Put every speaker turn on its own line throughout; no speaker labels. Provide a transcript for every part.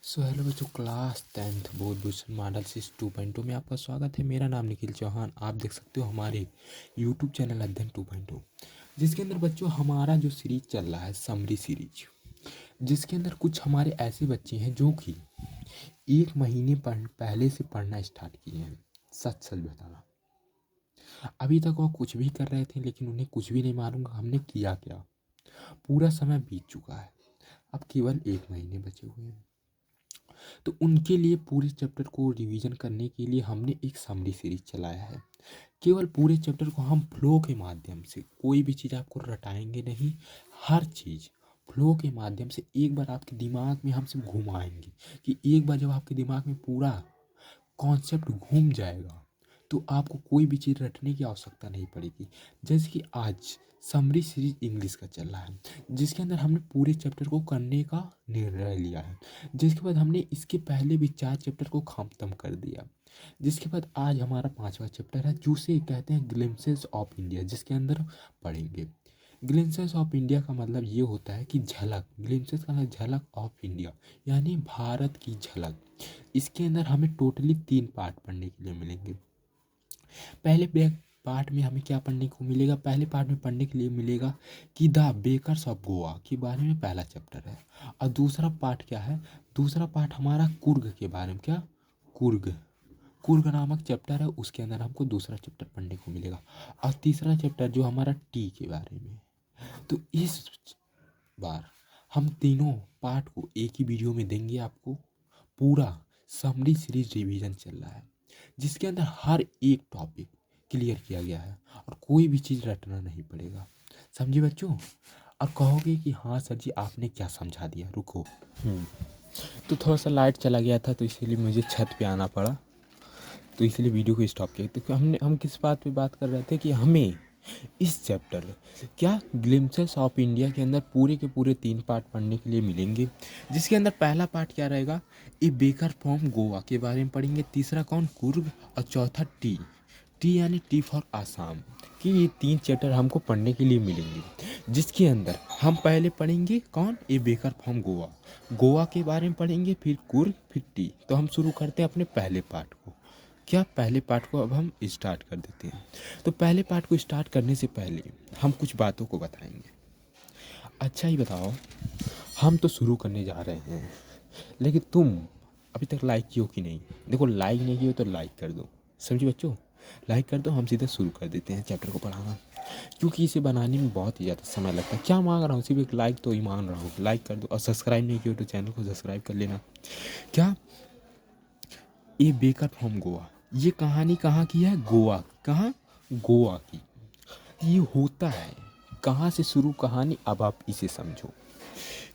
So hello बच्चों, class 10th बोध Bhushan model six 2.0 में आपका स्वागत है। मेरा नाम निखिल चौहान। आप देख सकते हो हमारे यूट्यूब चैनल अध्ययन 2.0, जिसके अंदर बच्चों हमारा जो सीरीज चल रहा है समरी सीरीज, जिसके अंदर कुछ हमारे ऐसे बच्चे हैं जो कि एक महीने पहले से पढ़ना स्टार्ट किए हैं। सच सच बताना, अभी तक वो कुछ भी कर रहे थे लेकिन उन्हें कुछ भी नहीं मालूम हमने किया क्या। पूरा समय बीत चुका है, अब केवल एक महीने बचे हुए हैं। तो उनके लिए पूरे चैप्टर को रिवीजन करने के लिए हमने एक समरी सीरीज चलाया है। केवल पूरे चैप्टर को हम फ्लो के माध्यम से, कोई भी चीज़ आपको रटाएंगे नहीं, हर चीज़ फ्लो के माध्यम से एक बार आपके दिमाग में हम सिर्फ घुमाएंगे कि एक बार जब आपके दिमाग में पूरा कॉन्सेप्ट घूम जाएगा तो आपको कोई भी चीज़ रटने की आवश्यकता नहीं पड़ेगी। जैसे कि आज समरी सीरीज इंग्लिश का चल रहा है, जिसके अंदर हमने पूरे चैप्टर को करने का निर्णय लिया है। जिसके बाद हमने इसके पहले भी 4 चैप्टर को खत्म कर दिया। जिसके बाद आज हमारा 5वां चैप्टर है, जिसे कहते हैं ग्लिम्पसेस ऑफ इंडिया, जिसके अंदर पढ़ेंगे। ग्लिम्पसेस ऑफ इंडिया का मतलब ये होता है कि झलक, ग्लिम्पसेस का मतलब झलक ऑफ इंडिया यानी भारत की झलक। इसके अंदर हमें टोटली 3 पार्ट पढ़ने के लिए मिलेंगे। पहले पार्ट में हमें क्या पढ़ने को मिलेगा? पहले पार्ट में पढ़ने के लिए मिलेगा कि द बेकर्स ऑफ गोवा के बारे में पहला चैप्टर है। और दूसरा पार्ट क्या है? दूसरा पार्ट हमारा कुर्ग के बारे में। क्या? कुर्ग। कुर्ग नामक चैप्टर है, उसके अंदर हमको दूसरा चैप्टर पढ़ने को मिलेगा। और तीसरा चैप्टर जो हमारा टी के बारे में। तो इस बार हम तीनों पार्ट को एक ही वीडियो में देंगे आपको। पूरा समरी सीरीज रिवीजन चल रहा है, जिसके अंदर हर एक टॉपिक क्लियर किया गया है और कोई भी चीज़ रटना नहीं पड़ेगा। समझे बच्चों? और कहोगे कि हाँ सर जी आपने क्या समझा दिया। रुको, तो थोड़ा सा लाइट चला गया था तो इसीलिए मुझे छत पे आना पड़ा, तो इसलिए वीडियो को स्टॉप किया। तो हम किस बात पे बात कर रहे थे कि हमें इस चैप्टर क्या ग्लिम्पसेस ऑफ इंडिया के अंदर पूरे के पूरे 3 पार्ट पढ़ने के लिए मिलेंगे। जिसके अंदर पहला पार्ट क्या रहेगा? ए बेकर फ्रॉम गोवा के बारे में पढ़ेंगे। तीसरा कौन? कुर्ग। और चौथा टी, टी यानी टी फॉर आसाम। कि ये 3 चैप्टर हमको पढ़ने के लिए मिलेंगे, जिसके अंदर हम पहले पढ़ेंगे कौन? ए बेकर फ्रॉम गोवा, गोवा के बारे में पढ़ेंगे, फिर कुर्ग, फिर टी। तो हम शुरू करते हैं अपने पहले पार्ट को। क्या? पहले पार्ट को अब हम स्टार्ट कर देते हैं। तो पहले पार्ट को स्टार्ट करने से पहले हम कुछ बातों को बताएंगे। अच्छा ही बताओ, हम तो शुरू करने जा रहे हैं, लेकिन तुम अभी तक लाइक किए हो कि नहीं? देखो, लाइक नहीं किए हो तो लाइक कर दो। समझे बच्चों? लाइक कर दो। हम सीधा शुरू कर देते हैं चैप्टर को पढ़ाना, क्योंकि इसे बनाने में बहुत ही ज़्यादा समय लगता है। क्या मांग रहा हूँ? सिर्फ एक लाइक तो ही मांग रहा हूँ। लाइक कर दो और सब्सक्राइब नहीं किए हो तो चैनल को सब्सक्राइब कर लेना। क्या? ए बेकर फ्रॉम गोवा, ये कहानी कहाँ की है? गोवा। कहाँ? गोवा की। ये होता है कहाँ से शुरू कहानी? अब आप इसे समझो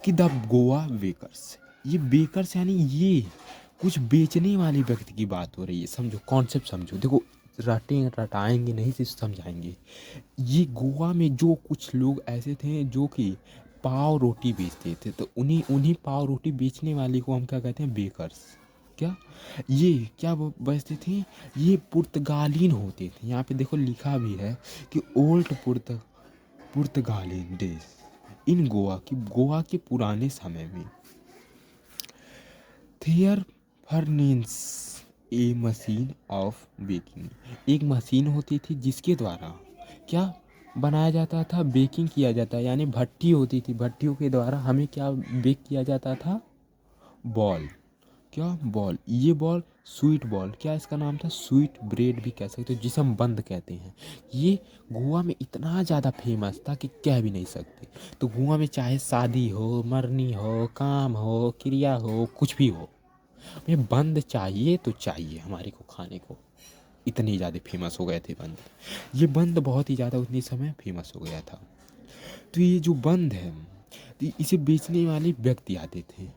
कि द गोवा बेकर्स, ये बेकर्स यानी ये कुछ बेचने वाले व्यक्ति की बात हो रही है। समझो, कॉन्सेप्ट समझो। देखो, रटाएंगे नहीं, सिर्फ समझाएंगे। ये गोवा में जो कुछ लोग ऐसे थे जो कि पाव रोटी बेचते थे, तो उन्हीं उन्हीं पाव रोटी बेचने वाले को हम क्या कहते हैं? बेकर्स। क्या? ये क्या बचते थे? ये पुर्तगालीन होते थे। यहाँ पे देखो लिखा भी है कि ओल्ड पुर्तगालीन डेज इन गोवा, की गोवा के पुराने समय में there furnace A machine of baking, एक मशीन होती थी जिसके द्वारा क्या बनाया जाता था? बेकिंग किया जाता है, यानी भट्टी होती थी। भट्टियों के द्वारा हमें क्या बेक किया जाता था? बॉल। क्या? बॉल। ये बॉल स्वीट बॉल, क्या इसका नाम था? स्वीट ब्रेड भी कह सकते हो, जिसे हम बंद कहते हैं। ये गोवा में इतना ज़्यादा फेमस था कि कह भी नहीं सकते। तो गोवा में चाहे शादी हो, मरनी हो, काम हो, क्रिया हो, कुछ भी हो, हमें बंद चाहिए तो चाहिए हमारे को खाने को। इतने ज़्यादा फेमस हो गए थे बंद। ये बंद बहुत ही ज़्यादा उतने समय फेमस हो गया था। तो ये जो बंद है, तो इसे बेचने वाले व्यक्ति आते थे।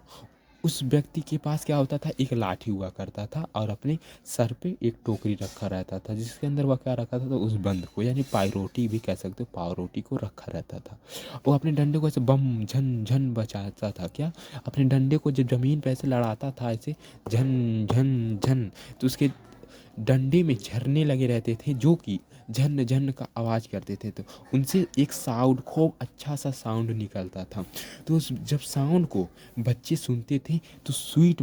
उस व्यक्ति के पास क्या होता था? एक लाठी हुआ करता था और अपने सर पे एक टोकरी रखा रहता था, जिसके अंदर वह क्या रखा था? तो उस बंद को, यानी पायरोटी भी कह सकते हो, पाव रोटी को रखा रहता था। वो अपने डंडे को ऐसे बम झन झन बचाता था। क्या? अपने डंडे को जब जमीन पे ऐसे लड़ाता था, ऐसे झन झन झन, तो उसके डंडे में झरने लगे रहते थे जो कि झन झन का आवाज़ करते थे, तो उनसे एक साउंड खूब अच्छा सा साउंड निकलता था। तो उस जब साउंड को बच्चे सुनते थे तो स्वीट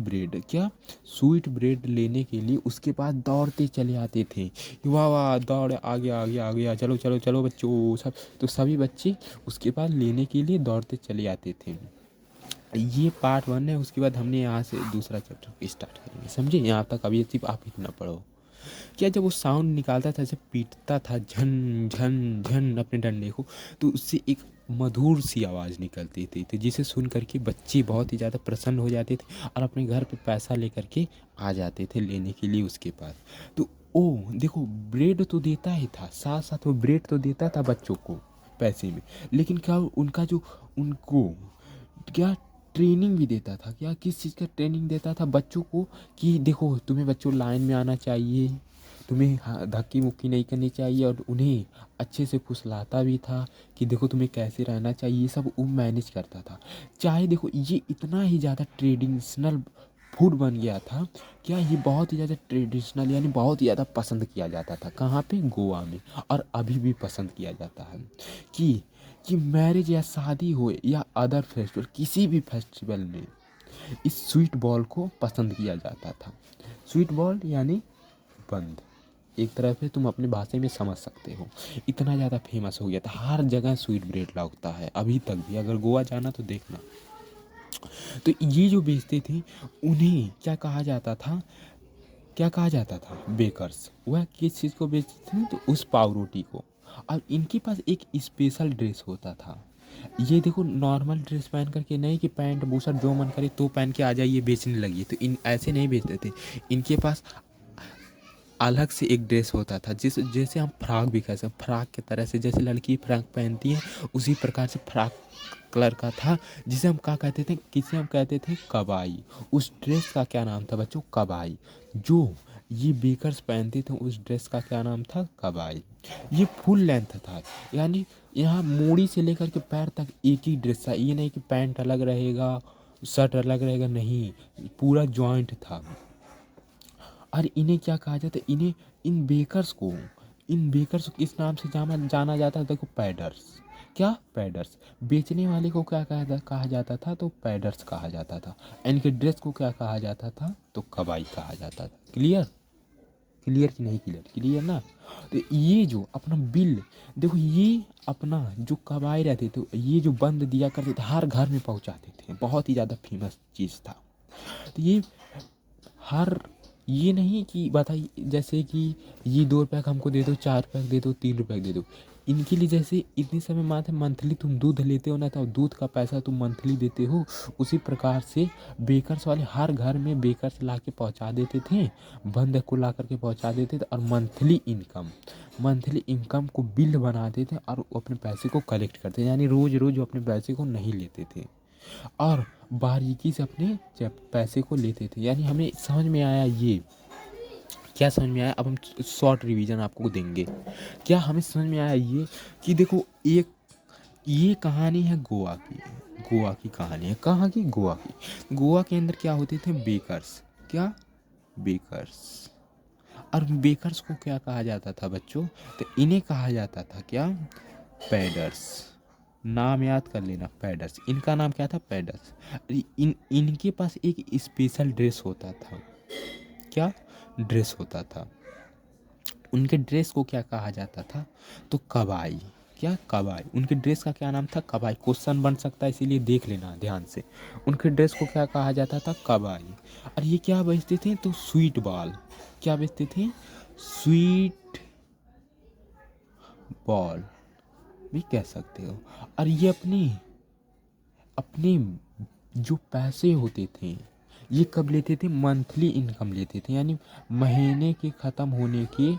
ब्रेड लेने के लिए उसके पास दौड़ते चले आते थे कि वाह वाह, दौड़, आ गया आ गया आ गया, चलो चलो चलो बच्चों सब। तो सभी बच्चे उसके पास लेने के लिए दौड़ते चले आते थे। ये पार्ट 1 है। उसके बाद हमने यहाँ से दूसरा चैप्टर स्टार्ट करेंगे, समझे? यहाँ तक अभी सिर्फ आप इतना पढ़ो। क्या जब वो साउंड निकालता था, जब पीटता था झन झन झन अपने डंडे को, तो उससे एक मधुर सी आवाज़ निकलती थी, तो जिसे सुन करके बच्चे बहुत ही ज़्यादा प्रसन्न हो जाते थे और अपने घर पे पैसा लेकर के आ जाते थे लेने के लिए उसके पास। तो ओ देखो, ब्रेड तो देता ही था, साथ साथ वो ब्रेड तो देता था बच्चों को पैसे में, लेकिन क्या उनका जो उनको क्या ट्रेनिंग भी देता था। क्या किस चीज़ का ट्रेनिंग देता था बच्चों को? कि देखो तुम्हें बच्चों लाइन में आना चाहिए, तुम्हें धक्की मुक्की नहीं करनी चाहिए, और उन्हें अच्छे से फुसलाता भी था कि देखो तुम्हें कैसे रहना चाहिए, ये सब वो मैनेज करता था। चाहे देखो ये इतना ही ज़्यादा ट्रेडिशनल फूड बन गया था, क्या ये बहुत ही ज़्यादा ट्रेडिशनल यानी बहुत ही ज़्यादा पसंद किया जाता था। कहाँ पे? गोवा में। और अभी भी पसंद किया जाता है कि मैरिज या शादी हो या अदर फेस्टिवल, किसी भी फेस्टिवल में इस स्वीट बॉल को पसंद किया जाता था। स्वीट बॉल यानी बंद, एक तरह से तुम अपने भाषा में समझ सकते हो, इतना ज़्यादा फेमस हो गया था। हर जगह स्वीट ब्रेड लगता है अभी तक भी, अगर गोवा जाना तो देखना। तो ये जो बेचते थे उन्हें क्या कहा जाता था? बेकर्स। वह किस चीज़ को बेचते थे? तो उस पाव रोटी को। और इनके पास एक स्पेशल ड्रेस होता था। ये देखो, नॉर्मल ड्रेस पहन करके नहीं कि पैंट बूशर्ट जो मन करे तो पहन के आ जाइए बेचने लगिए, तो इन ऐसे नहीं बेचते थे। इनके पास अलग से एक ड्रेस होता था, जैसे हम फ्रॉक भी कह सकते, फ्रॉक की तरह से, जैसे लड़की फ्रॉक पहनती है उसी प्रकार से फ्रॉक कलर का था, जिसे हम क्या कहते थे? किसे हम कहते थे? कबाई। उस ड्रेस का क्या नाम था बच्चों? कबाई। जो ये बेकर्स पहनते थे उस ड्रेस का क्या नाम था? कबाई। ये फुल लेंथ था, यानी यहाँ मूड़ी से लेकर के पैर तक एक ही ड्रेस था। ये नहीं कि पैंट अलग रहेगा शर्ट अलग रहेगा, नहीं, पूरा जॉइंट था। और इन्हें क्या कहा जाता है? इन्हें इन बेकर्स को किस नाम से जाना जाता है? देखो, पैडर्स। क्या? पैडर्स। बेचने वाले को क्या कहा जाता था? तो पैडर्स कहा जाता था। इनके ड्रेस को क्या कहा जाता था? तो कबाई कहा जाता था। क्लियर? क्लियर कि नहीं क्लियर? क्लियर ना? तो ये जो अपना बिल देखो, ये अपना जो कबाई रहते थे, ये जो बंद दिया करते थे, हर घर में पहुंचाते थे, बहुत ही ज़्यादा फेमस चीज़ था। तो हर ये नहीं कि बताइए, जैसे कि ये 2 रुपये का हमको दे दो, 4 रुपये दे दो, 3 रुपये दे दो। इनके लिए जैसे इतने समय मात्र मंथली तुम दूध लेते हो ना, तो दूध का पैसा तुम मंथली देते हो, उसी प्रकार से बेकर्स वाले हर घर में बेकर्स ला के पहुँचा देते थे, बंद को ला करके पहुँचा देते थे, और मंथली इनकम को बिल बनाते थे और वो अपने पैसे को कलेक्ट करते थे, यानी रोज़ रोज़ अपने पैसे को नहीं लेते थे और बारीकी से अपने पैसे को लेते थे। यानी हमें समझ में आया ये, क्या समझ में आया? अब हम शॉर्ट रिवीजन आपको देंगे। क्या हमें समझ में आया ये कि देखो, ये कहानी है गोवा की कहानी है। कहाँ की? गोवा की। गोवा के अंदर क्या होते थे? बेकर्स। क्या? बेकर्स। और बेकर्स को क्या कहा जाता था बच्चों? तो इन्हें कहा जाता था क्या? पैडर्स। नाम याद कर लेना, पैडर्स। इनका नाम क्या था? पैडर्स। इनके पास एक स्पेशल ड्रेस होता था। क्या ड्रेस होता था? उनके ड्रेस को क्या कहा जाता था? तो कबाई। क्या? कबाई। उनके ड्रेस का क्या नाम था? कबाई। क्वेश्चन बन सकता है, इसीलिए देख लेना ध्यान से। उनके ड्रेस को क्या कहा जाता था? कबाई। और ये क्या बेचते थे? तो स्वीट बॉल। क्या बेचते थे? स्वीट बॉल भी कह सकते हो। और ये अपने जो पैसे होते थे, ये कब लेते थे? मंथली इनकम लेते थे, यानी महीने के ख़त्म होने के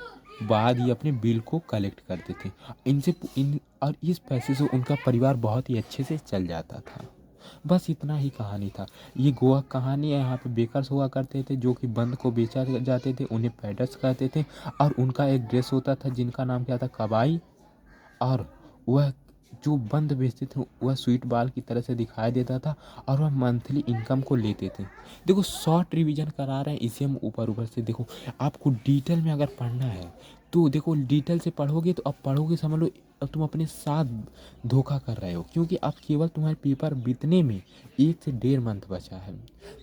बाद ये अपने बिल को कलेक्ट करते थे। और इस पैसे से उनका परिवार बहुत ही अच्छे से चल जाता था। बस इतना ही कहानी था। ये गोवा कहानी है। यहाँ पे बेकर्स हुआ करते थे जो कि बंद को बेचा जाते थे, उन्हें पैडर्स कहते थे, और उनका एक ड्रेस होता था जिनका नाम क्या था? कबाई। और वह जो बंद बेचते थे वह स्वीट बाल की तरह से दिखाई देता था और वह मंथली इनकम को लेते थे। देखो शॉर्ट रिवीजन करा रहे हैं इसे हम ऊपर ऊपर से। देखो आपको डिटेल में अगर पढ़ना है तो देखो डिटेल से पढ़ोगे तो अब पढ़ोगे समझ लो अब तुम अपने साथ धोखा कर रहे हो, क्योंकि अब केवल तुम्हारे पेपर बीतने में 1 से 1.5 मंथ बचा है।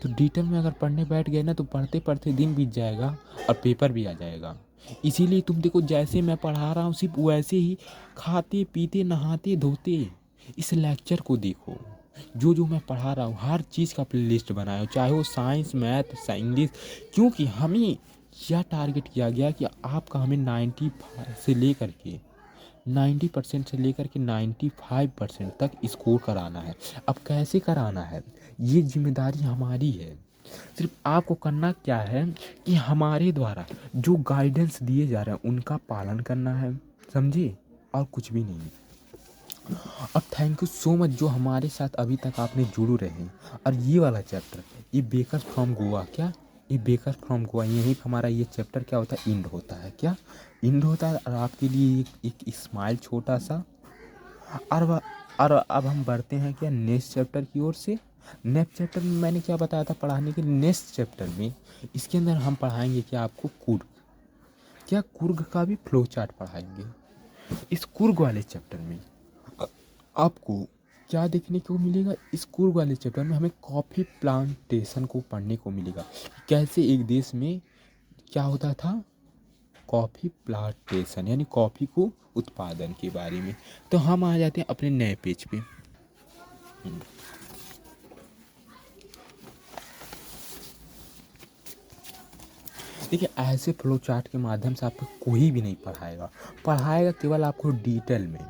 तो डिटेल में अगर पढ़ने बैठ गए ना तो पढ़ते पढ़ते दिन बीत जाएगा और पेपर भी आ जाएगा। इसीलिए तुम देखो जैसे मैं पढ़ा रहा हूँ सिर्फ वैसे ही खाते पीते नहाते धोते इस लेक्चर को देखो। जो जो मैं पढ़ा रहा हूँ हर चीज़ का प्लेलिस्ट बनाया हो, चाहे वो साइंस मैथ इंग्लिश, क्योंकि हमें यह टारगेट किया गया कि आपका हमें 90% से लेकर के 95% तक स्कोर कराना है। अब कैसे कराना है ये जिम्मेदारी हमारी है। सिर्फ आपको करना क्या है कि हमारे द्वारा जो गाइडेंस दिए जा रहे हैं उनका पालन करना है, समझे, और कुछ भी नहीं। अब थैंक यू सो मच जो हमारे साथ अभी तक आपने जुड़े रहे। और ये वाला चैप्टर ये बेकर्स फ्रॉम गोवा, क्या ये बेकर्स फ्रॉम गोवा यहीं पे हमारा ये चैप्टर क्या होता है, इंड होता है। क्या इंड होता है। और आपके लिए एक स्माइल छोटा सा। और और अब हम बढ़ते हैं क्या नेक्स्ट चैप्टर की ओर से। नेक्स्ट चैप्टर में मैंने क्या बताया था पढ़ाने के लिए, नेक्स्ट चैप्टर में इसके अंदर हम पढ़ाएंगे क्या आपको कुर्ग। क्या कुर्ग का भी फ्लो चार्ट पढ़ाएंगे। इस कुर्ग वाले चैप्टर में आपको क्या देखने को मिलेगा, इस कुर्ग वाले चैप्टर में हमें कॉफ़ी प्लांटेशन को पढ़ने को मिलेगा। कैसे एक देश में क्या होता था, कॉफ़ी प्लांटेशन यानी कॉफ़ी को उत्पादन के बारे में। तो हम आ जाते हैं अपने नए पेज पे। देखिए ऐसे फ्लो चार्ट के माध्यम से आपको कोई भी नहीं पढ़ाएगा केवल आपको डिटेल में।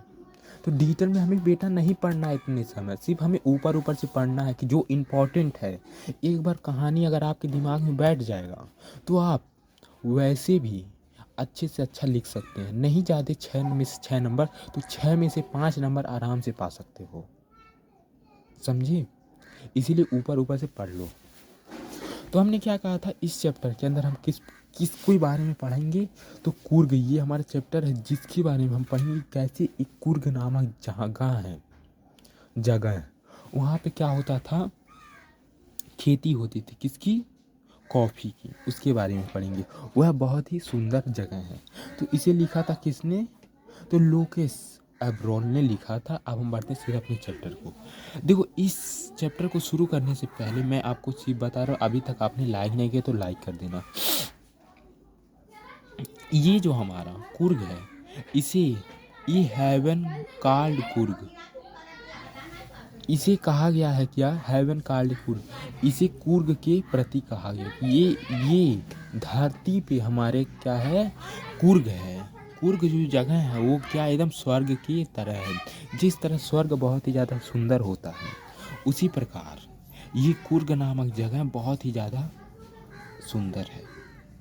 तो डिटेल में हमें बेटा नहीं पढ़ना है इतने समय, सिर्फ हमें ऊपर ऊपर से पढ़ना है कि जो इम्पोर्टेंट है। एक बार कहानी अगर आपके दिमाग में बैठ जाएगा तो आप वैसे भी अच्छे से अच्छा लिख सकते हैं। नहीं ज़्यादा 6 में से 6 नंबर तो 6 में से 5 नंबर आराम से पा सकते हो, समझिए। इसीलिए ऊपर ऊपर से पढ़ लो। तो हमने क्या कहा था इस चैप्टर के अंदर हम किस बारे में पढ़ेंगे, तो कुर्ग ये हमारा चैप्टर है जिसके बारे में हम पढ़ेंगे कैसे एक कुर्ग नामक जगह वहाँ पे क्या होता था, खेती होती थी किसकी, कॉफ़ी की, उसके बारे में पढ़ेंगे। वह बहुत ही सुंदर जगह है। तो इसे लिखा था किसने, तो लोकेश एब्रोन ने लिखा था। अब हम बढ़ते हैं सीधा अपने चैप्टर को। देखो इस चैप्टर को शुरू करने से पहले मैं आपको चीज़ बता रहा हूँ, अभी तक आपने लाइक नहीं किया तो लाइक कर देना। ये जो हमारा कुर्ग है इसे ये हेवन कार्ड कुर्ग इसे कहा गया है, क्या हेवन कार्ड कुर्ग इसे कुर्ग के प्रति कहा गया। ये धरती पे हमारे क्या है, कुर्ग है। कुर्ग जो जगह है वो क्या एकदम स्वर्ग की तरह है। जिस तरह स्वर्ग बहुत ही ज़्यादा सुंदर होता है उसी प्रकार ये कुर्ग नामक जगह बहुत ही ज़्यादा सुंदर है,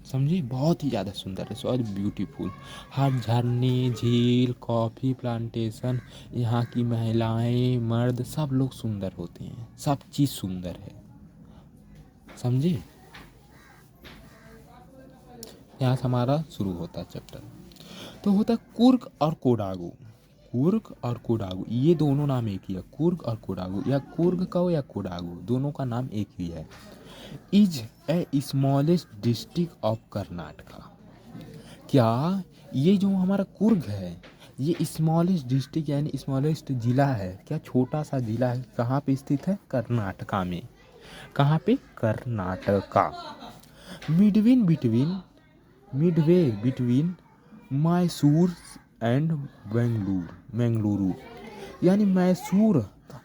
समझे, बहुत ही ज़्यादा सुंदर है, सो ब्यूटीफुल। हर झरने झील कॉफ़ी प्लांटेशन यहाँ की महिलाएं मर्द सब लोग सुंदर होते हैं, सब चीज़ सुंदर है, समझे। यहाँ से हमारा शुरू होता है चैप्टर। तो होता है कुर्ग और कोडागू। कुर्ग और कोडागू ये दोनों नाम एक ही है, कुर्ग और कोडागू, या कुर्ग कहो या कोडागू दोनों का नाम एक ही है। Is a smallest district of Karnataka. क्या ये जो हमारा कुर्ग है ये स्मॉलेस्ट डिस्ट्रिक्ट यानी स्मॉलेस्ट जिला है, क्या छोटा सा जिला है, कहाँ पे स्थित है, कर्नाटका में। कहाँ पे, Karnataka. Midway between Mysore and Bengaluru यानी मैसूर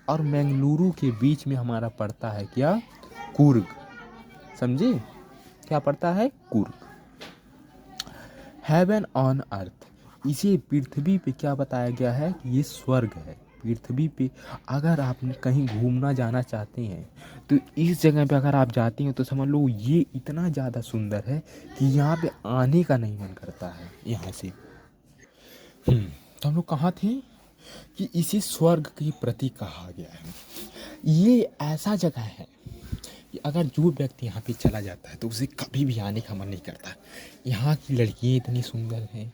और बेंगलुरु के बीच में हमारा पड़ता है क्या, कुर्ग, समझे, क्या पड़ता है, कुर्ग। हेवन ऑन अर्थ इसे पृथ्वी पे क्या बताया गया है कि ये स्वर्ग है। पृथ्वी पे अगर आप कहीं घूमना जाना चाहते हैं तो इस जगह पे अगर आप जाते हैं तो समझ लो ये इतना ज़्यादा सुंदर है कि यहाँ पे आने का नहीं मन करता है यहाँ से। तो हम लोग कहाँ थे कि इसे स्वर्ग की प्रतीक कहा गया है। ये ऐसा जगह है कि अगर जो व्यक्ति यहाँ पे चला जाता है तो उसे कभी भी आने का मन नहीं करता। यहाँ की लड़कियाँ इतनी सुंदर हैं,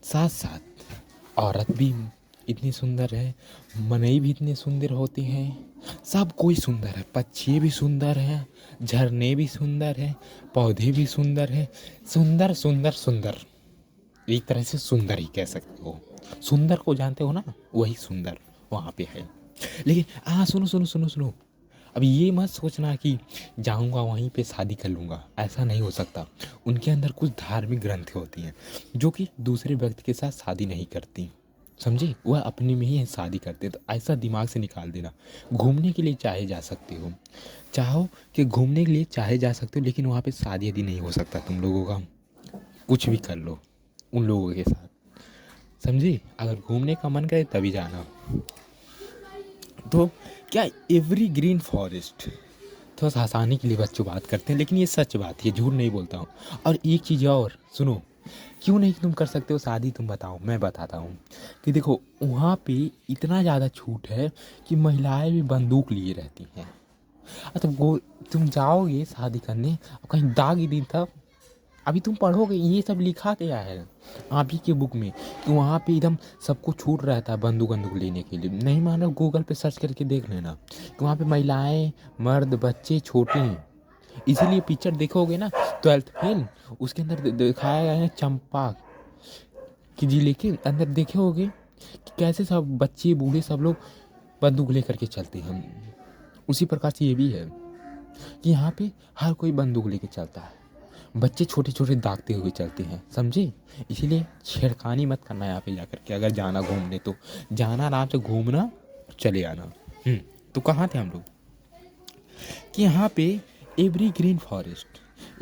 साथ साथ औरत भी इतनी सुंदर है, मनई भी इतने सुंदर होते हैं, सब कोई सुंदर है, पक्षी भी सुंदर हैं, झरने भी सुंदर हैं, पौधे भी सुंदर हैं, सुंदर सुंदर सुंदर, एक तरह से सुंदर ही कह सकते हो। सुंदर को जानते हो ना, वही सुंदर वहाँ पे है। लेकिन हाँ, सुनो सुनो सुनो सुनो, अब ये मत सोचना कि जाऊंगा वहीं पे शादी कर लूँगा, ऐसा नहीं हो सकता। उनके अंदर कुछ धार्मिक ग्रंथें होती हैं जो कि दूसरे व्यक्ति के साथ शादी नहीं करती, समझे, वह अपने में ही शादी करते हैं। तो ऐसा दिमाग से निकाल देना। घूमने के लिए चाहे जा सकते हो, चाहो कि घूमने के लिए चाहे जा सकते हो, लेकिन वहाँ पे शादी यदि नहीं हो सकता तुम लोगों का, कुछ भी कर लो उन लोगों के साथ, समझे। अगर घूमने का मन करे तभी जाना। तो क्या एवरी ग्रीन फॉरेस्ट, थोड़ा सा आसानी के लिए बच्चों बात करते हैं, लेकिन ये सच बात है, झूठ नहीं बोलता हूँ। और एक चीज़ और सुनो, क्यों नहीं तुम कर सकते हो शादी, तुम बताओ, मैं बताता हूँ कि देखो वहाँ पे इतना ज़्यादा छूट है कि महिलाएं भी बंदूक लिए रहती हैं। तो वो तुम जाओगे शादी करने, कहीं दाग ही दिन तक, अभी तुम पढ़ोगे ये सब लिखा गया है आप ही के बुक में कि वहाँ पे एकदम सबको छूट रहता है बंदूक बंदूक लेने के लिए। नहीं मानो गूगल पे सर्च करके देख लेना कि वहाँ पे महिलाएं, मर्द, बच्चे छोटे हैं। इसीलिए पिक्चर देखोगे ना, 12th फेल, उसके अंदर दिखाया गया है चंपा कि जिले के अंदर देखे होगे कि कैसे सब बच्चे बूढ़े सब लोग बंदूक लेकर के चलते हैं। उसी प्रकार से ये भी है कि यहाँ पे हर कोई बंदूक लेके चलता है, बच्चे छोटे छोटे दागते हुए चलते हैं, समझे। इसीलिए छेड़खानी मत करना यहाँ पे जाकर के, अगर जाना घूमने तो जाना आराम से घूमना, चले आना। तो कहाँ थे हम लोग कि यहाँ पे एवरी ग्रीन फॉरेस्ट,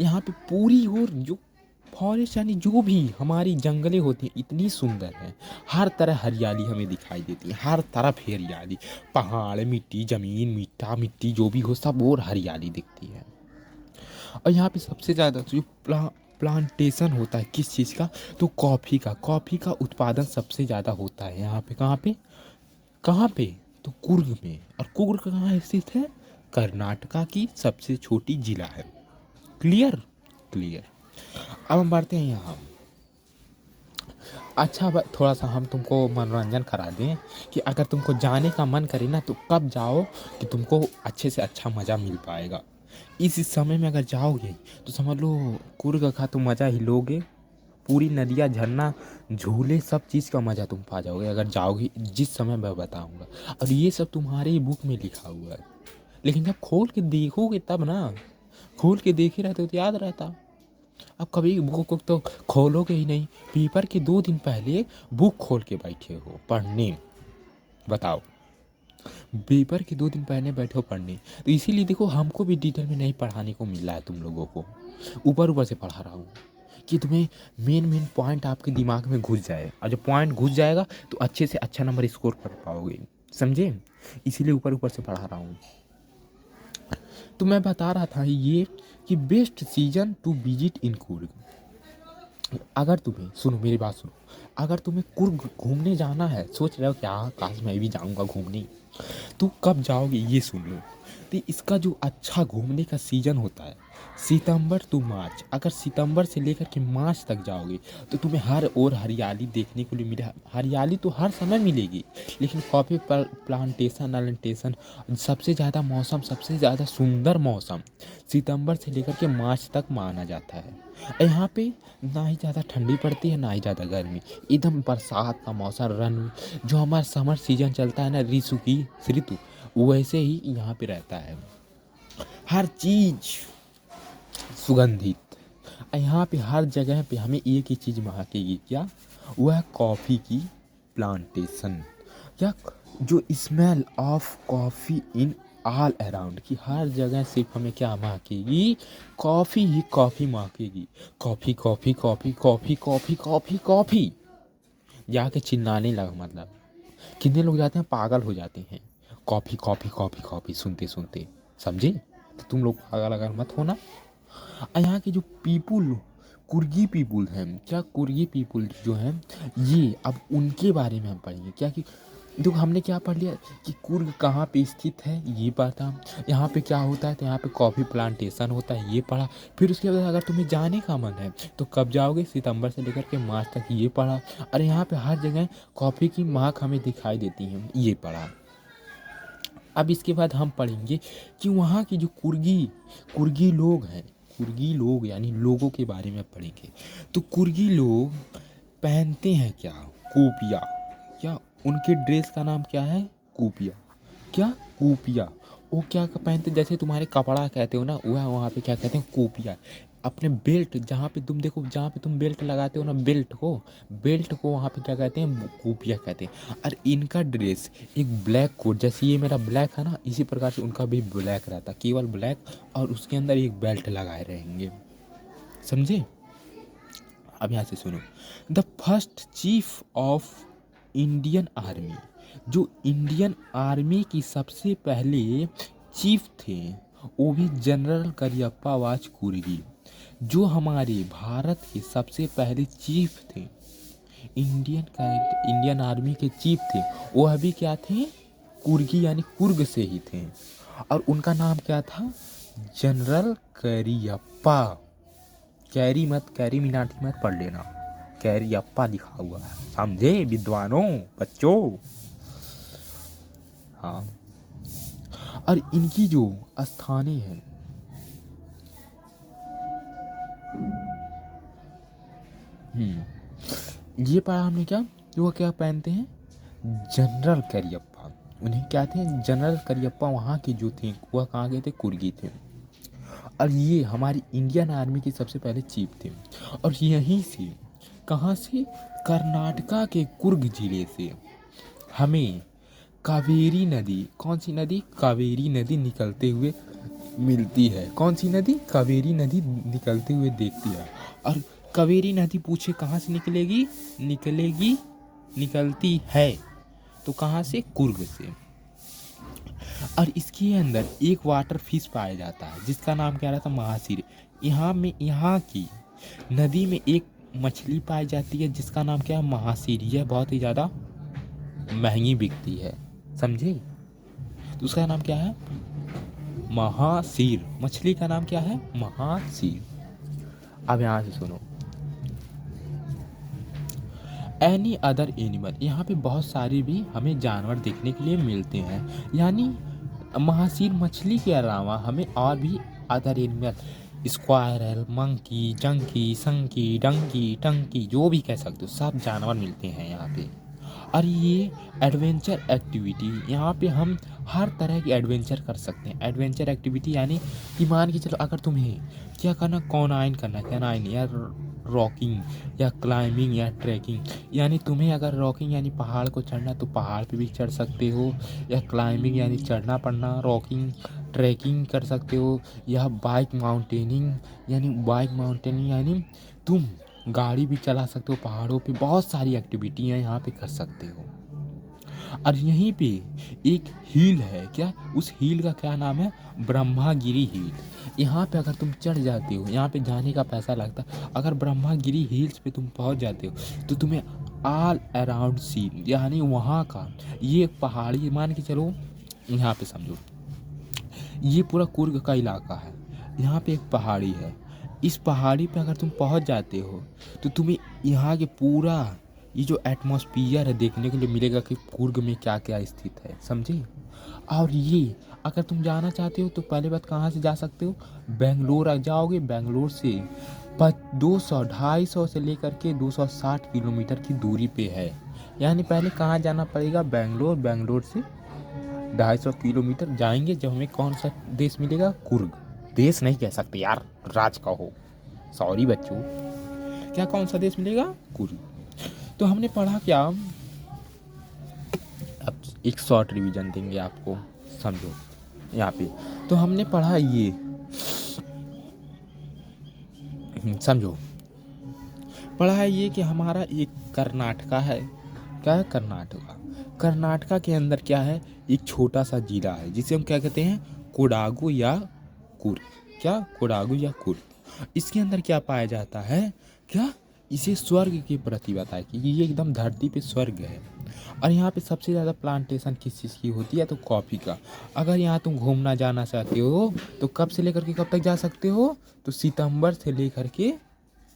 यहाँ पे पूरी और जो फॉरेस्ट यानी जो भी हमारी जंगलें होती हैं इतनी सुंदर है, हर तरह हरियाली हमें दिखाई देती है, हर तरफ हरियाली, पहाड़, मिट्टी, ज़मीन, मीठा मिट्टी जो भी हो सब और हरियाली दिखती है। और यहाँ पे सबसे ज़्यादा जो प्लांटेशन होता है किस चीज़ का, तो कॉफ़ी का उत्पादन सबसे ज़्यादा होता है यहाँ पे। कहाँ पे, तो कुर्ग में। और कुर्ग कहाँ स्थित है, कर्नाटका की सबसे छोटी जिला है। Clear clear. अब हम बढ़ते हैं यहाँ। अच्छा, थोड़ा सा हम तुमको मनोरंजन करा दें कि अगर तुमको जाने का मन करे ना तो कब जाओ कि तुमको अच्छे से अच्छा मज़ा मिल पाएगा। इस समय में अगर जाओगे तो समझ लो कुर्ग का तो मज़ा ही लोगे, पूरी नदियाँ, झरना, झूले, सब चीज़ का मज़ा तुम पा जाओगे अगर जाओगे जिस समय मैं बताऊँगा। और ये सब तुम्हारे बुक में लिखा हुआ है, लेकिन जब खोल के देखोगे तब ना, खोल के देखे रहते हो तो याद रहता। अब कभी बुक तो खोलोगे ही नहीं, पेपर के 2 दिन पहले बुक खोल के बैठे हो पढ़ने, बताओ, पेपर के 2 दिन पहले बैठे हो पढ़ने। तो इसीलिए देखो हमको भी डिटेल में नहीं पढ़ाने को मिल रहा है तुम लोगों को, ऊपर ऊपर से पढ़ा रहा हूँ कि तुम्हें मेन पॉइंट आपके दिमाग में घुस जाए, और जब पॉइंट घुस जाएगा तो अच्छे से अच्छा नंबर स्कोर कर पाओगे, समझे। इसीलिए ऊपर ऊपर से पढ़ा रहा हूँ। तो मैं बता रहा था ये कि best season two visit in Coorg. अगर तुम्हें, सुनो मेरी बात सुनो, अगर तुम्हें कुर्ग घूमने जाना है, सोच रहे हो क्या काश मैं भी जाऊंगा घूमने, तो कब जाओगे ये सुन लो। तो इसका जो अच्छा घूमने का सीज़न होता है सितंबर टू मार्च। अगर सितंबर से लेकर के मार्च तक जाओगे तो तुम्हें हर ओर हरियाली देखने को मिले। हरियाली तो हर समय मिलेगी, लेकिन कॉफ़ी प्लांटेशन सबसे ज़्यादा मौसम, सबसे ज़्यादा सुंदर मौसम सितंबर से लेकर के मार्च तक माना जाता है। यहाँ पे ना ही ज़्यादा ठंडी पड़ती है ना ही ज़्यादा गर्मी, एकदम बरसात का मौसम, रन जो हमारा समर सीजन चलता है ना, ऋतु वैसे ही यहाँ पे रहता है। हर चीज़ सुगंधित, यहाँ पे हर जगह पे हमें एक ही चीज़ महकेगी, क्या, वह कॉफ़ी की प्लांटेशन, या जो smell of coffee in all around, की हर जगह सिर्फ हमें क्या महकेगी, कॉफ़ी ही कॉफ़ी महकेगी। Coffee coffee coffee coffee coffee coffee coffee, जाके चिल्लाने लगा, मतलब कितने लोग जाते हैं पागल हो जाते हैं कॉफ़ी कॉफ़ी कॉफ़ी कॉफ़ी सुनते सुनते, समझे। तो तुम लोग पागल अगर मत होना। यहाँ के जो पीपुल, कुर्गी पीपुल हैं, क्या कुर्गी पीपुल जो हैं ये, अब उनके बारे में हम पढ़ेंगे क्या कि देखो हमने क्या पढ़ लिया कि कुर्ग कहाँ पे स्थित है ये पता, यहाँ पे क्या होता है तो यहाँ पे कॉफ़ी प्लांटेशन होता है ये पढ़ा। फिर उसके बाद अगर तुम्हें जाने का मन है तो कब जाओगे, सितंबर से लेकर के मार्च तक ये पढ़ा। और यहाँ पे हर जगह कॉफ़ी की महक हमें दिखाई देती है ये पढ़ा। अब इसके बाद हम पढ़ेंगे कि वहाँ की जो कुर्गी कुर्गी लोग हैं, कुर्गी लोग यानी लोगों के बारे में पढ़ेंगे। तो कुर्गी लोग पहनते हैं क्या, कूपिया। क्या उनके ड्रेस का नाम क्या है, कूपिया। क्या, कूपिया। वो क्या पहनते, जैसे तुम्हारे कपड़ा कहते हो ना, वह वहाँ पे क्या कहते हैं, कूपिया। अपने बेल्ट जहाँ पे तुम देखो, जहाँ पे तुम बेल्ट लगाते हो ना, बेल्ट को वहाँ पे क्या कहते हैं, कूपिया कहते हैं। और इनका ड्रेस एक ब्लैक कोट, जैसे ये मेरा ब्लैक है ना, इसी प्रकार से उनका भी ब्लैक रहता, केवल ब्लैक, और उसके अंदर एक बेल्ट लगाए रहेंगे, समझे। अब यहाँ से सुनो, the first chief of Indian army, जो इंडियन आर्मी की सबसे पहले चीफ थे वो भी जनरल करियप्पा वाजपेयी। जो हमारे भारत के सबसे पहले चीफ थे, इंडियन आर्मी के चीफ थे, वो अभी क्या थे, कुर्गी यानी कुर्ग से ही थे। और उनका नाम क्या था, जनरल करियप्पा। कैरी मिनाटी मत पढ़ लेना, कैरियप्पा लिखा हुआ है, समझे विद्वानों, बच्चों। हाँ, और इनकी जो स्थाने हैं, ये पढ़ा हमने क्या, कि वो क्या पहनते हैं, जनरल करियप्पा। उन्हें क्या थे, जनरल करियप्पा वहाँ के जो थे, वह कहाँ के थे, कुर्गी थे। और ये हमारी इंडियन आर्मी के सबसे पहले चीफ थे। और यहीं से, कहाँ से, कर्नाटका के कुर्ग जिले से हमें कावेरी नदी, कौन सी नदी, कावेरी नदी निकलते हुए मिलती है। कौन सी नदी, कावेरी नदी निकलते हुए देखती है। और कावेरी नदी पूछे कहाँ से निकलती है, तो कहाँ से, कुर्ग से। और इसके अंदर एक वाटर फिश पाया जाता है जिसका नाम क्या रहता है, महासीर। यहाँ की नदी में एक मछली पाई जाती है जिसका नाम क्या है, महासीर। यह बहुत ही ज़्यादा महंगी बिकती है, समझे। तो उसका नाम क्या है, महासीर। मछली का नाम क्या है, महासीर। अब यहाँ से सुनो, एनी अदर एनिमल, यहाँ पे बहुत सारे भी हमें जानवर देखने के लिए मिलते हैं। यानी महासीर मछली के अलावा हमें और भी अदर एनिमल, स्क्वायरल, मंकी, जंकी, संकी, डंकी, टंकी, जो भी कह सकते हो, सब जानवर मिलते हैं यहाँ पे। और ये एडवेंचर एक्टिविटी, यहाँ पे हम हर तरह की एडवेंचर कर सकते हैं। एडवेंचर एक्टिविटी यानी कि मान के चलो, अगर तुम्हें क्या करना, कैनाइन या रॉकिंग या क्लाइंबिंग या ट्रैकिंग, यानी तुम्हें अगर रॉकिंग यानी पहाड़ को चढ़ना तो पहाड़ पे भी चढ़ सकते हो, या क्लाइंबिंग यानी चढ़ना पड़ना, रॉकिंग ट्रैकिंग कर सकते हो, या बाइक माउंटेनिंग यानी तुम गाड़ी भी चला सकते हो पहाड़ों पे। बहुत सारी एक्टिविटियाँ यहाँ पे कर सकते हो। और यहीं पे एक हिल है, क्या, उस हिल का क्या नाम है, ब्रह्मागिरी हिल। यहाँ पे अगर तुम चढ़ जाते हो, यहाँ पे जाने का पैसा लगता है। अगर ब्रह्मागिरी हिल्स पे तुम पहुँच जाते हो तो तुम्हें ऑल अराउंड सी, यानी वहाँ का ये पहाड़ी, मान के चलो, यहाँ पे समझो ये पूरा कुर्ग का इलाका है। यहाँ पे एक पहाड़ी है, इस पहाड़ी पे अगर तुम पहुँच जाते हो तो तुम्हें यहाँ के पूरा ये जो एटमॉस्फियर है देखने के लिए मिलेगा कि कुर्ग में क्या क्या स्थित है, समझे। और ये अगर तुम जाना चाहते हो तो पहले बात कहाँ से जा सकते हो, बेंगलोर आ जाओगे। बेंगलोर से 250 से लेकर के 260 किलोमीटर की दूरी पे है। यानी पहले कहाँ जाना पड़ेगा, बेंगलोर से 250 किलोमीटर जाएंगे जब हमें कौन सा देश मिलेगा, कुर्ग। देश नहीं कह सकते यार, राज कहो, सॉरी बच्चों। क्या, कौन सा देश मिलेगा, कुर्ग। तो हमने पढ़ा क्या, अब एक शॉर्ट रिवीजन देंगे आपको, समझो यहाँ पे। तो हमने पढ़ा ये, समझो, पढ़ा है ये कि हमारा एक कर्नाटका है। क्या है, कर्नाटका के अंदर क्या है, एक छोटा सा जिला है जिसे हम क्या कहते हैं, कोडागु या कुर्ग। क्या, कोडागु या कुर्ग। इसके अंदर क्या पाया जाता है, क्या, इसे स्वर्ग के प्रति बताया कि ये एकदम धरती पे स्वर्ग है। और यहाँ पे सबसे ज़्यादा प्लांटेशन किस चीज़ की होती है, तो कॉफ़ी का। अगर यहाँ तुम घूमना जाना चाहते हो तो कब से लेकर के कब तक जा सकते हो, तो सितंबर से लेकर के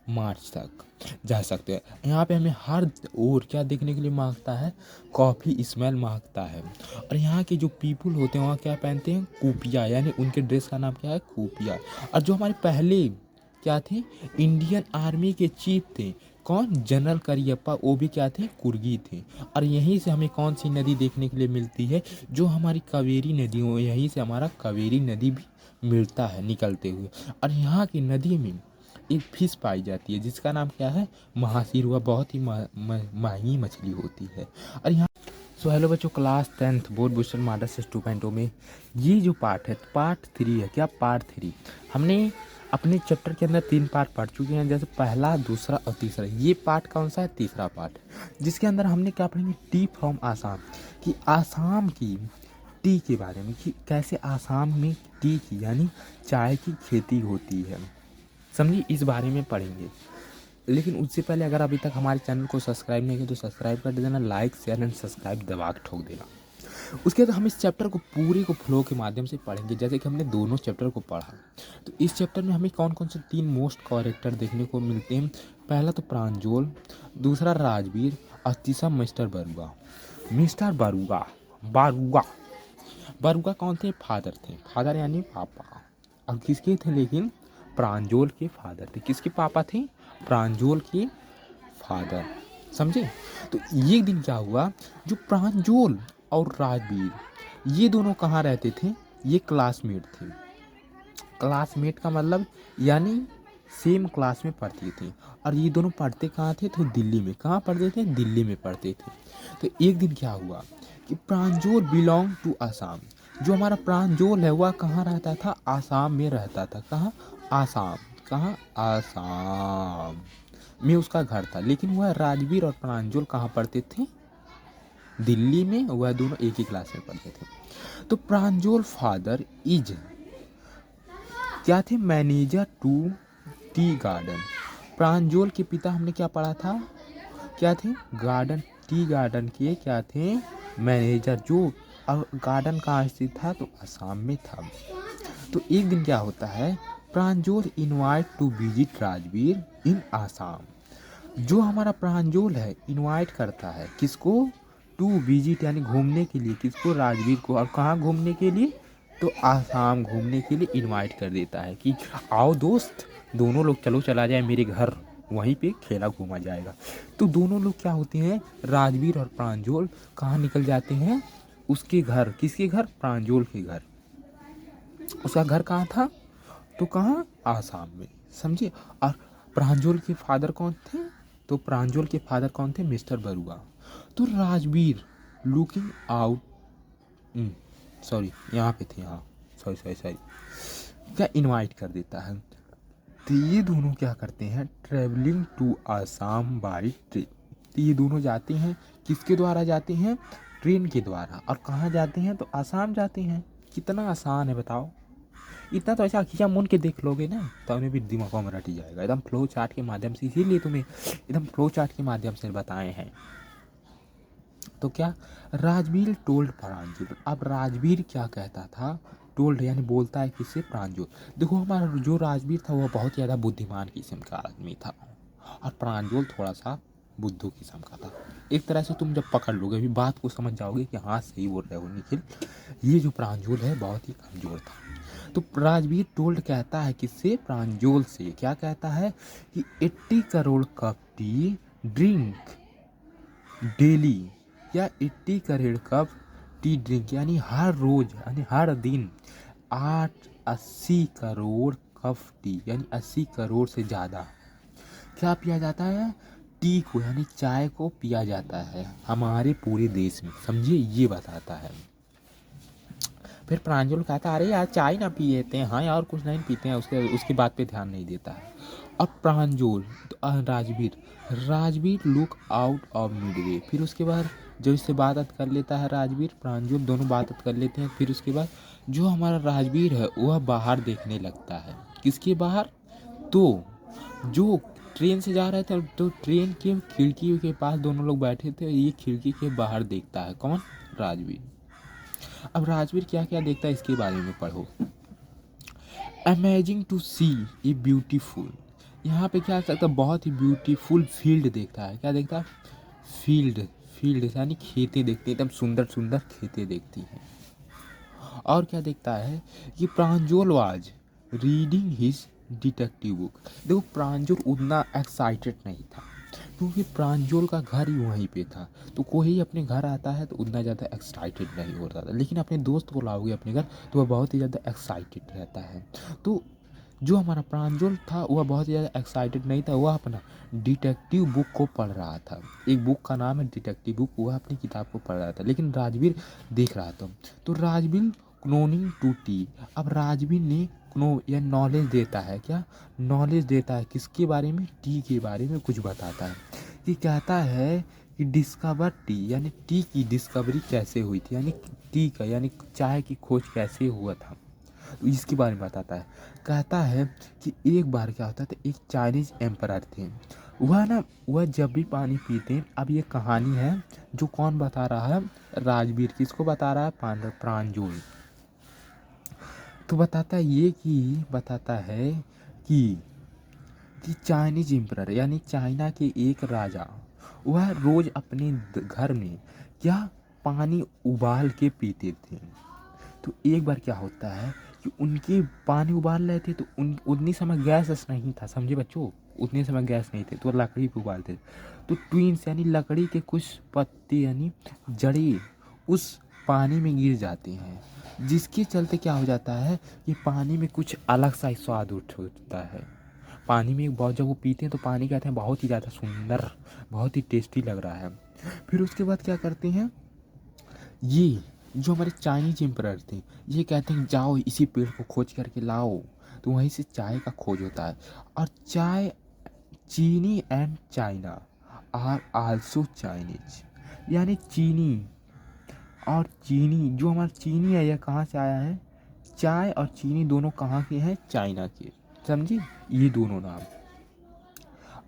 मार्च तक जा सकते हैं। यहाँ पे हमें हर ओर क्या देखने के लिए मांगता है, कॉफ़ी स्मेल मांगता है। और यहाँ के जो पीपल होते हैं वहाँ क्या पहनते हैं, कूपिया, यानी उनके ड्रेस का नाम क्या है, कूपिया। और जो हमारे पहले क्या थे, इंडियन आर्मी के चीफ थे, कौन, जनरल करियप्पा, वो भी क्या थे, कुर्गी थे। और यहीं से हमें कौन सी नदी देखने के लिए मिलती है, जो हमारी कावेरी नदी हो, यहीं से हमारा कावेरी नदी भी मिलता है निकलते हुए। और यहाँ की नदी में एक फिश पाई जाती है जिसका नाम क्या है, महासीर। वह बहुत ही महंगी मछली होती है। और यहाँ सो हेलो बच्चों, class 10th board booster model six 2.0 में ये जो पार्ट है, पार्ट 3 है। क्या पार्ट 3? हमने अपने चैप्टर के अंदर 3 पार्ट पढ़ चुके हैं, जैसे पहला, दूसरा और तीसरा। ये पार्ट कौन सा है, तीसरा पार्ट, जिसके अंदर हमने क्या पढ़ेंगे, टी फ्रॉम आसाम, कि आसाम की टी के बारे में, कि कैसे आसाम में टी की यानी चाय की खेती होती है, समझिए, इस बारे में पढ़ेंगे। लेकिन उससे पहले अगर अभी तक हमारे चैनल को सब्सक्राइब नहीं किया तो सब्सक्राइब कर देना, लाइक शेयर एंड सब्सक्राइब दबा के ठोक देना। उसके बाद हम इस चैप्टर को पूरे को फ्लो के माध्यम से पढ़ेंगे, जैसे कि हमने दोनों चैप्टर को पढ़ा। तो इस चैप्टर में हमें कौन कौन से 3 मोस्ट कैरेक्टर देखने को मिलते हैं। पहला तो प्रांजोल, दूसरा राजवीर और तीसरा मिस्टर बरुआ। मिस्टर बरुआ, बारुआ, बरुआ कौन थे, फादर थे, फादर यानी पापा। और किसके थे, लेकिन प्रांजोल के फादर थे। किसके पापा थे, प्रांजोल के फादर, समझे। तो ये दिन क्या हुआ, जो प्रांजोल और राजवीर ये दोनों कहाँ रहते थे, ये क्लासमेट थे। क्लासमेट का मतलब यानी सेम क्लास में पढ़ते थे। और ये दोनों पढ़ते कहाँ थे, तो दिल्ली में। कहाँ पढ़ते थे, दिल्ली में पढ़ते थे। तो एक दिन क्या हुआ कि प्रांजोल बिलोंग टू आसाम। जो हमारा प्रांजोल है वह कहाँ रहता था, आसाम में रहता था। कहाँ, आसाम, कहाँ, आसाम में उसका घर था। लेकिन वह राजवीर और प्रांजोल कहाँ पढ़ते थे, दिल्ली में। वह दोनों एक ही क्लास में पढ़ते थे। तो प्रांजोल फादर इज क्या थे, manager to tea garden. Pranjol के पिता हमने क्या पढ़ा था, क्या थे, गार्डन, टी गार्डन के क्या थे, मैनेजर। जो और गार्डन कहाँ स्थित था, तो असम में था। तो एक दिन क्या होता है, Pranjol invite to visit Rajveer इन आसाम। जो हमारा प्रांजोल है इनवाइट करता है किसको, टू विजिट यानी घूमने के लिए, किसको, राजवीर को। और कहाँ घूमने के लिए, तो आसाम घूमने के लिए इनवाइट कर देता है कि आओ दोस्त, दोनों लोग चलो, चला जाए मेरे घर, वहीं पे खेला घूमा जाएगा। तो दोनों लोग क्या होते हैं, राजवीर और प्रांजोल कहाँ निकल जाते हैं, उसके घर। किसके घर, प्रांजोल के घर। उसका घर कहाँ था, तो कहाँ, आसाम में, समझिए। और प्रांजोल के फादर कौन थे, तो प्रांजोल के फादर कौन थे, मिस्टर बरुआ। तो राजवीर लुकिंग आउट, सॉरी यहाँ पे थे, हाँ, सॉरी क्या इनवाइट कर देता है। तो ये दोनों क्या करते हैं, travelling to Assam by train. तो ये दोनों जाते हैं, किसके द्वारा जाते हैं, ट्रेन के द्वारा। और कहाँ जाते हैं, तो आसाम जाते हैं। कितना आसान है बताओ। इतना तो ऐसा खींचा मुन के देख लोगे ना तो उन्हें भी दिमागों में रट ही जाएगा, एकदम फ्लो चार्ट के माध्यम से। इसीलिए तुम्हें एकदम फ्लो चार्ट के माध्यम से बताए हैं। तो क्या, राजवीर टोल्ड प्रांजोल। अब राजवीर क्या कहता था, टोल्ड यानी बोलता है किससे, प्रांजोल। देखो हमारा जो राजवीर था वो बहुत ज़्यादा बुद्धिमान किस्म का आदमी था, और प्रांजोल थोड़ा सा बुद्धू किस्म का था। एक तरह से तुम जब पकड़ लोगे अभी बात को समझ जाओगे कि हाँ सही बोल रहे हो निखिल, ये जो प्रांजोल है बहुत ही कमज़ोर था। तो राजवीर टोल्ड कहता है किससे, प्रांजोल से। क्या कहता है कि 80 crore cup T drink daily, या 80 करोड़ कप टी ड्रिंक यानी हर रोज, यानी हर दिन 80 करोड़ कप टी यानी 80 करोड़ से ज़्यादा क्या पिया जाता है, टी को यानी चाय को पिया जाता है हमारे पूरे देश में, समझिए, ये बताता है। फिर प्रांजल कहता है अरे यार चाय ना पी लेते हैं, हाँ यार कुछ नहीं पीते हैं, उसकी बात पे ध्यान नहीं देता है। अब Pranjal Rajveer look out of midway. फिर उसके बाद जब इससे बात कर लेता है राजवीर, प्रांजल दोनों बात कर लेते हैं। फिर उसके बाद जो हमारा राजवीर है वह बाहर देखने लगता है। किसके बाहर, तो जो ट्रेन से जा रहे थे तो ट्रेन की खिड़की के पास दोनों लोग बैठे थे। ये खिड़की के बाहर देखता है कौन? राजवीर। अब राजवीर क्या क्या देखता है इसके बारे में पढ़ो। Amazing to see a beautiful, यहाँ पे क्या कहता है, बहुत ही ब्यूटीफुल फील्ड देखता है। क्या देखता है? फील्ड। फील्ड यानी खेतें देखती हैं, एकदम सुंदर सुंदर खेतें देखती हैं। और क्या देखता है कि Pranjol was reading his detective book. देखो प्रांजोल उतना एक्साइटेड नहीं था क्योंकि प्रांजोल का घर ही वहीं पे था। तो कोई अपने घर आता है तो उतना ज़्यादा एक्साइटेड नहीं होता था, लेकिन अपने दोस्त को लाओगे अपने घर तो वह बहुत ही ज़्यादा एक्साइटेड रहता है। तो जो हमारा प्रांजल था वह बहुत ही ज़्यादा एक्साइटेड नहीं था, वह अपना डिटेक्टिव बुक को पढ़ रहा था। एक बुक का नाम है डिटेक्टिव बुक, वह अपनी किताब को पढ़ रहा था, लेकिन राजवीर देख रहा था। तो राजवीर क्नोनिंग टू टी। अब राजवीर ने क्नो या नॉलेज देता है। क्या नॉलेज देता है? किसके बारे में? टी के बारे में कुछ बताता है। कि कहता है कि डिस्कवर टी, यानी टी की डिस्कवरी कैसे हुई थी, यानी टी का यानी चाय की खोज कैसे हुआ था, तो इसके बारे में बताता है। कहता है कि एक बार क्या होता था, एक चाइनीज एम्परर थे। वह जब भी पानी पीते, अब ये कहानी है जो कौन बता रहा है? राजवीर। किसको बता रहा है? प्रांजल। तो बताता है कि चाइनीज एम्परर यानी चाइना के एक राजा, वह रोज अपने घर में क्या पानी उबाल के पीते थे। तो एक बार क्या होता है कि उनके पानी उबाल रहे थे तो उतनी समय गैस नहीं था, समझे बच्चों? उतने समय गैस नहीं थे तो लकड़ी पे उबालते थे। तो ट्विंस यानी लकड़ी के कुछ पत्ते यानी जड़े उस पानी में गिर जाते हैं, जिसके चलते क्या हो जाता है कि पानी में कुछ अलग सा स्वाद उठता है। पानी में बहुत, जब वो पीते हैं तो पानी कहते हैं बहुत ही ज़्यादा सुंदर, बहुत ही टेस्टी लग रहा है। फिर उसके बाद क्या करते हैं, ये जो हमारे चाइनीज एम्परर थे, ये कहते हैं जाओ इसी पेड़ को खोज करके लाओ। तो वहीं से चाय का खोज होता है। और चाय, चीनी and China are also Chinese, यानी चीनी और चीनी, जो हमारा चीनी है यह कहाँ से आया है? चाय और चीनी दोनों कहाँ के हैं? चाइना के, समझे? ये दोनों नाम।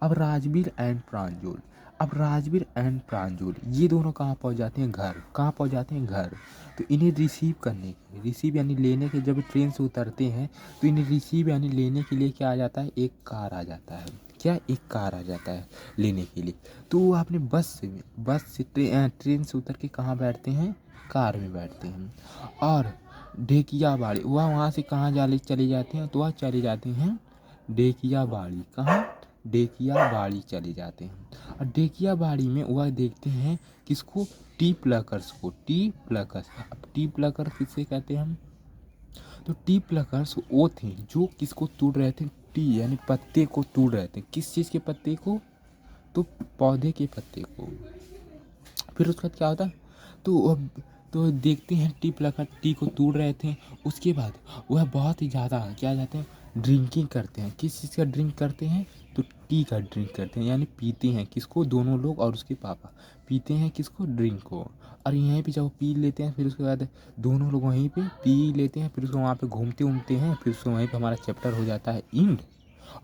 अब राजवीर एंड प्रांजल, अब राजवीर एंड प्रांजल ये दोनों कहाँ पहुँच जाते हैं? घर। कहाँ पहुँच जाते हैं? घर। तो इन्हें रिसीव करने के, रिसीव यानी लेने के, जब ट्रेन से उतरते हैं तो इन्हें रिसीव यानी लेने के लिए क्या आ जाता है? एक कार आ जाता है। क्या? एक कार आ जाता है लेने के लिए। तो वो अपने बस से ट्रेन से उतर के कहाँ बैठते हैं? कार में बैठते हैं। और ढेकिया बाड़ी, वह वहाँ से कहाँ चले जाते हैं? तो वह चले जाते हैं ढेकिया बाड़ी। कहाँ? ढेकिया बाड़ी चले जाते हैं। और ढेकिया बाड़ी में वह देखते हैं किसको? टी प्लकर्स को। T pluckers. अब टी प्लकर किससे कहते हैं हम? तो टी प्लकर्स वो थे जो किसको तोड़ रहे थे? टी यानी पत्ते को तोड़ रहे थे। किस चीज़ के पत्ते को? तो पौधे के पत्ते को। फिर उसके बाद क्या होता? तो देखते हैं टी प्लकर टी को तोड़ रहे थे। उसके बाद वह बहुत ही ज़्यादा क्या जाते हैं? ड्रिंकिंग करते हैं। किस चीज़ का ड्रिंक करते हैं? तो टी का ड्रिंक करते हैं, यानी पीते हैं। किसको? दोनों लोग और उसके पापा पीते हैं किसको? ड्रिंक को। और यहीं पे जब वो पी लेते हैं फिर उसके बाद दोनों लोग वहीं पे पी लेते हैं, फिर उसको वहाँ पे घूमते हैं, फिर उसको वहीं पे हमारा चैप्टर हो जाता है इंड।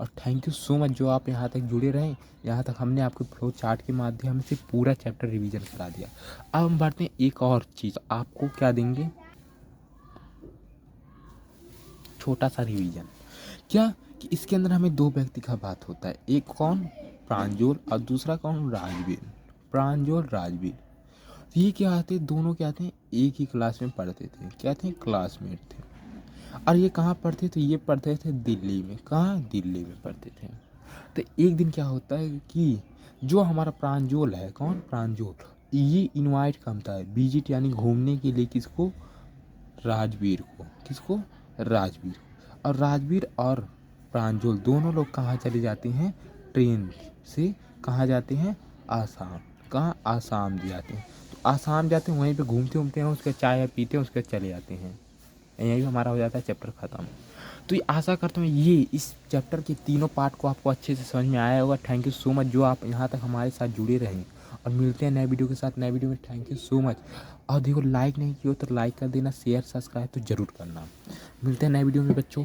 और थैंक यू सो मच जो आप यहाँ तक जुड़े रहें। यहाँ तक हमने आपको फ्लो चार्ट के माध्यम से पूरा चैप्टर रिवीजन करा दिया। अब हम बढ़ते हैं एक और चीज़, आपको क्या देंगे? छोटा सा रिवीजन। क्या? कि इसके अंदर हमें दो व्यक्ति का बात होता है, एक कौन? प्रांजल, और दूसरा कौन? राजवीर। प्रांजल, राजवीर, ये क्या आते? दोनों क्या थे? एक ही क्लास में पढ़ते थे। क्या थे? क्लासमेट थे। और ये कहाँ पढ़ते थे? ये पढ़ते थे दिल्ली में। कहाँ? दिल्ली में पढ़ते थे। तो एक दिन क्या होता है कि जो हमारा प्रांजल है, कौन? प्रांजल, ये इनवाइट करता है विजिट यानी घूमने के लिए किसको? राजवीर को। किसको? राजवीर। और राजवीर और प्रांजल दोनों लोग कहाँ चले जाते हैं? ट्रेन से कहाँ जाते हैं? आसाम। कहाँ? आसाम जाते हैं। तो आसाम जाते हैं, वहीं पे घूमते हैं, उसका चाय पीते हैं, उसके चले जाते हैं। यही हमारा हो जाता है चैप्टर ख़त्म। तो ये आशा करता हूँ ये इस चैप्टर के तीनों पार्ट को आपको अच्छे से समझ में आया होगा। थैंक यू सो मच जो आप यहाँ तक हमारे साथ जुड़े रहें, और मिलते हैं नए वीडियो के साथ, नए वीडियो में। Thank you so much. और देखो लाइक नहीं किया तो लाइक कर देना, शेयर सब्सक्राइब तो ज़रूर करना। मिलते हैं नए वीडियो में बच्चों।